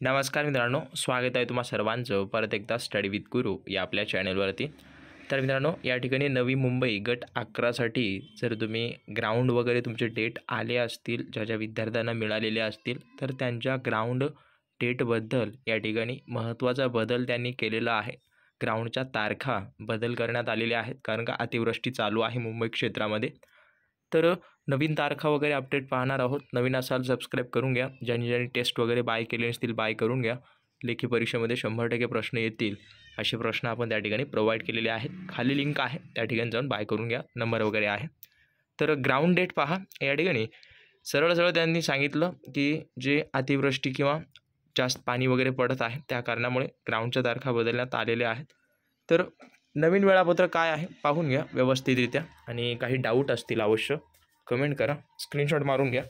नमस्कार मित्रांनो, स्वागत आहे तुम्हा सर्वांचं परत एकदा स्टडी विथ गुरु या आपल्या चॅनलवरती. तर मित्रांनो, या ठिकाणी नवी मुंबई गट 11साठी जर तुम्ही ग्राउंड वगैरे तुमचे डेट आले असतील, ज्या ज्या विद्यार्थ्यांना मिळालेले असतील, तर त्यांच्या ग्राउंड डेटबद्दल या ठिकाणी महत्त्वाचा बदल त्यांनी केलेला आहे. ग्राउंडच्या तारखा बदल करण्यात आलेल्या आहेत, कारण का अतिवृष्टी चालू आहे मुंबई क्षेत्रामध्ये. तर नवीन तारखा वगैरे अपडेट पाहणार आहोत. नवीन असाल सबस्क्राईब करून घ्या. ज्यांनी टेस्ट वगैरे बाय केले असतील बाय करून घ्या. लेखी परीक्षेमध्ये 100% प्रश्न येतील असे प्रश्न आपण त्या ठिकाणी प्रोव्हाइड केलेले आहेत. खाली लिंक आहे, त्या ठिकाणी जाऊन बाय करून घ्या. नंबर वगैरे आहे. तर ग्राउंड डेट पहा. या ठिकाणी सरळ त्यांनी सांगितलं की जे अतिवृष्टी किंवा जास्त पाणी वगैरे पडत आहे त्या कारणामुळे ग्राउंडच्या तारखा बदलण्यात आलेल्या आहेत. तर नवीन वेळापत्रक काय आहे पाहून घ्या व्यवस्थितरित्या, आणि काही डाऊट असतील अवश्य कमेंट करा, स्क्रीनशॉट मारून घ्या.